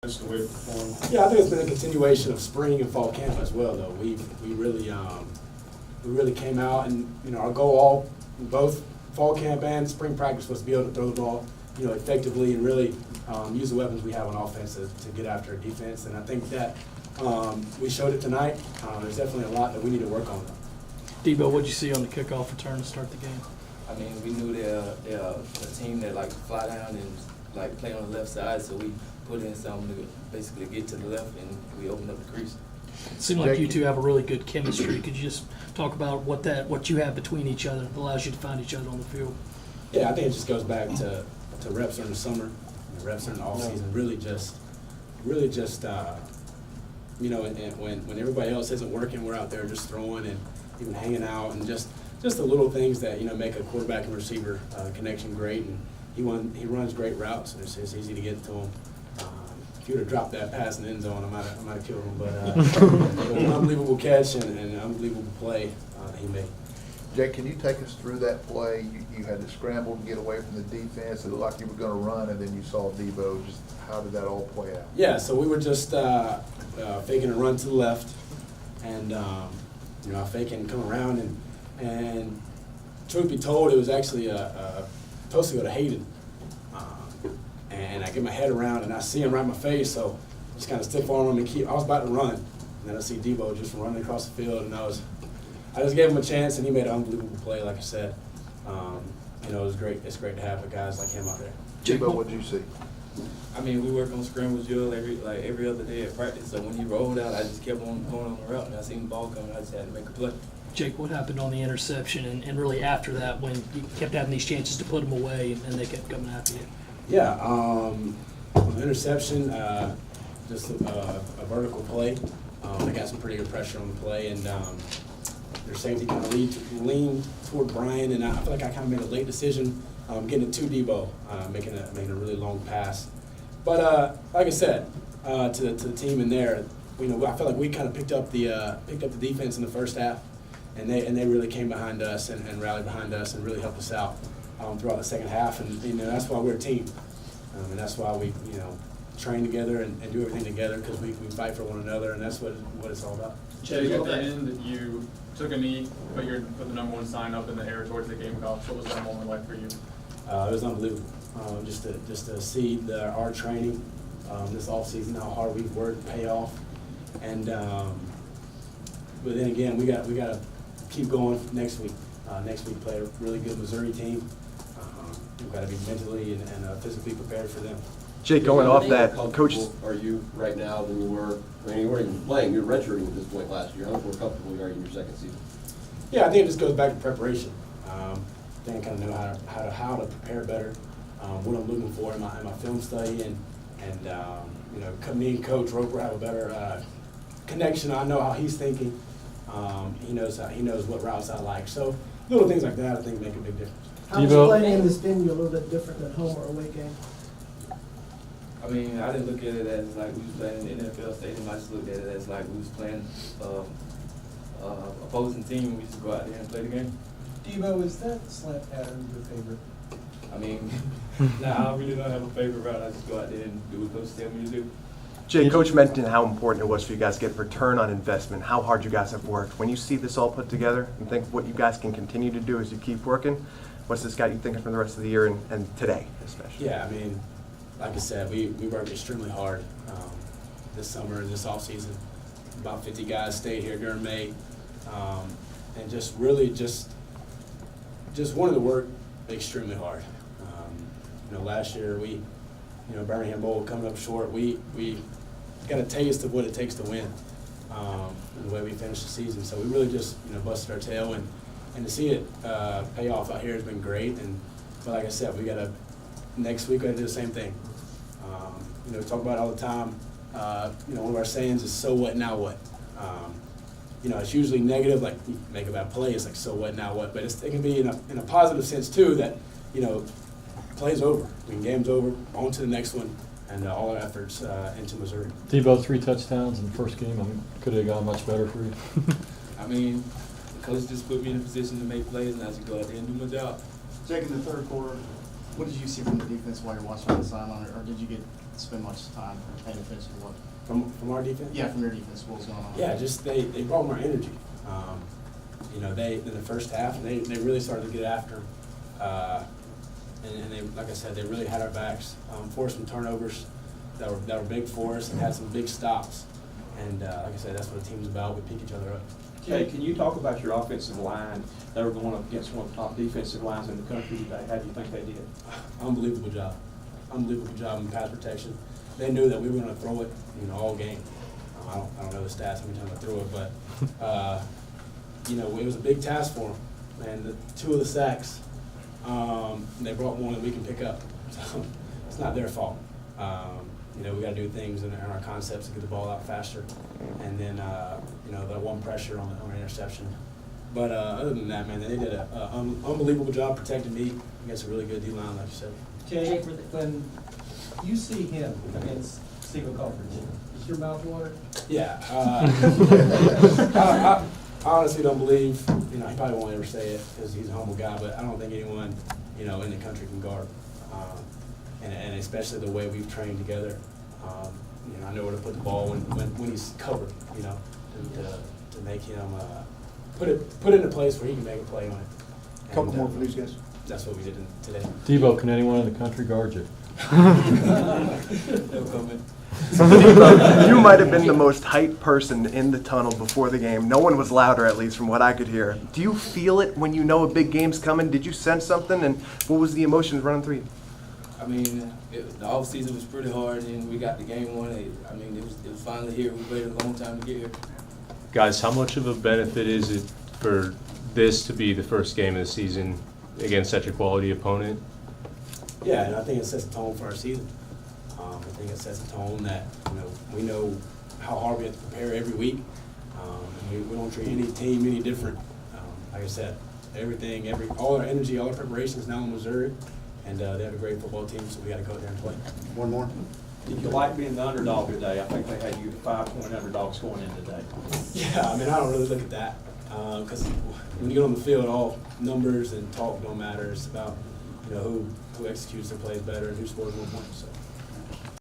That's the way it performed. Yeah, I think it's been a continuation of spring and fall camp as well, though. We really came out, and our goal all both fall camp and spring practice was to be able to throw the ball effectively and really use the weapons we have on offense to get after a defense. And I think that we showed it tonight. There's definitely a lot that we need to work on. Debo, what did you see on the kickoff return to start the game? I mean, we knew they're a team that like fly down and play on the left side, so we put in something to basically get to the left, and we opened up the crease. It seemed like you two have a really good chemistry. Could you just talk about what you have between each other that allows you to find each other on the field? Yeah, I think it just goes back to reps during the summer, reps during the off season. Really just and when everybody else isn't working, we're out there just throwing and even hanging out, and just the little things that make a quarterback and receiver connection great. And he runs great routes, and it's easy to get to him. If you would have dropped that pass in the end zone, I might have killed him. But an unbelievable catch and an unbelievable play that he made. Jake, can you take us through that play? You had to scramble to get away from the defense. It looked like you were going to run, and then you saw Debo. Just how did that all play out? Yeah, so we were just faking a run to the left, and faking and come around, and truth be told, it was actually supposed to go to Hayden. And I get my head around, and I see him right in my face, so just kind of stiff arm him and I was about to run, and then I see Debo just running across the field, and I just gave him a chance, and he made an unbelievable play, like I said. It was great. It's great to have guys like him out there. Debo, what did you see? I mean, we work on scramble drill every other day at practice, so when he rolled out, I just kept on going on the route, and I seen the ball coming, I just had to make a play. Jake, what happened on the interception and really after that when you kept having these chances to put them away and they kept coming after you? Yeah, interception, just a vertical play. They got some pretty good pressure on the play, and their safety kind of leaned toward Brian, and I feel like I kind of made a late decision getting it to Debo, making a really long pass. But like I said, to the team in there, I felt like we kind of picked up the defense in the first half, and they really came behind us and rallied behind us and really helped us out throughout the second half. And that's why we're a team, and that's why we train together and do everything together, because we fight for one another, and that's what it's all about. Jake, at the end, you took a knee, put the number 1 sign up in the air towards the Gamecocks. What was that moment like for you? It was unbelievable. Just to see our training this off season, how hard we've worked, pay off, and but then again, we got to keep going next week. Next week, play a really good Missouri team. We've got to be mentally and physically prepared for them. Jake, going off that, Coach. Are you right now than you were? I mean, you weren't even playing. You were redshirting at this point last year. How much more comfortable you are in your second season? Yeah, I think it just goes back to preparation. I think I kind of know how to prepare better. What I'm looking for in my film study, and me and Coach Roper have a better connection. I know how he's thinking. He knows what routes I like. So little things like that, I think, make a big difference. How was playing in this venue a little bit different than home or away game? I mean, I didn't look at it as like we was playing in the NFL stadium. I just looked at it as like we was playing opposing team. We used to go out there and play the game. Debo, is that slant pattern your favorite? I mean, I really don't have a favorite route. I just go out there and do what Coach tell me to do. Jake, Coach mentioned how important it was for you guys to get return on investment, how hard you guys have worked. When you see this all put together and think what you guys can continue to do as you keep working, what's this got you thinking for the rest of the year and today especially? Yeah, I mean, like I said, we worked extremely hard this summer and this off season. About 50 guys stayed here during May, and just really just wanted to work extremely hard. Last year Birmingham Bowl coming up short. We got a taste of what it takes to win, the way we finished the season. So we really just busted our tail, and to see it pay off out here has been great. But like I said, next week we got to do the same thing. We talk about it all the time. One of our sayings is "So what? Now what?" It's usually negative, like you make a bad play. It's like "So what? Now what?" But it can be in a positive sense too. That play's over. I mean, game's over. On to the next one, and all our efforts into Missouri. Debo, 3 touchdowns in the first game. I mean, could have gone much better for you. I mean, the coach just put me in a position to make plays, and I just go out there and do my job. Jake, in the third quarter, what did you see from the defense while you're watching on the sideline, or did you get spend much time paying attention to what? From our defense? Yeah, from your defense, what was going on? Yeah, just they brought more energy. You know, they in the first half they really started to get after, and they, like I said, they really had our backs. Forced some turnovers that were big for us, and had some big stops. And like I said, that's what the team's about. We pick each other up. Jay, can you talk about your offensive line? They were going up against one of the top defensive lines in the country today. How do you think they did? Unbelievable job. Unbelievable job in pass protection. They knew that we were going to throw it, you know, all game. I don't know the stats how many times I threw it, but you know, it was a big task for them. And two of the sacks, they brought one that we can pick up. So it's not their fault. You know, we got to do things in our concepts to get the ball out faster, and then you know, that one pressure on the interception. But other than that, man, they did an unbelievable job protecting me against a really good D-line, like you said. Jay, when you see him against single coverage, is your mouth water? Yeah. I honestly don't believe, you know, he probably won't ever say it because he's a humble guy, but I don't think anyone, you know, in the country can guard. And especially the way we've trained together. You know, I know where to put the ball when he's covered, you know, to make him put it in a place where he can make a play on it. Couple more for these guys. That's what we did today. Debo, can anyone in the country guard you? No comment. You might have been the most hyped person in the tunnel before the game. No one was louder, at least from what I could hear. Do you feel it when you know a big game's coming? Did you sense something, and what was the emotions running through you? I mean, the off season was pretty hard, and we got the game won. I mean, it was finally here. We waited a long time to get here. Guys, how much of a benefit is it for this to be the first game of the season against such a quality opponent? Yeah, and I think it sets a tone for our season. I think it sets a tone that, you know, we know how hard we have to prepare every week. And we don't treat any team any different. Like I said, all our energy, all our preparation is now in Missouri, and they have a great football team, so we got to go out there and play. One more. Did you like being the underdog today? I think they had you 5-point underdogs going in today. Yeah, I mean, I don't really look at that because when you get on the field, all numbers and talk don't matter. It's about, you know, who executes their plays better and who scores more points. So.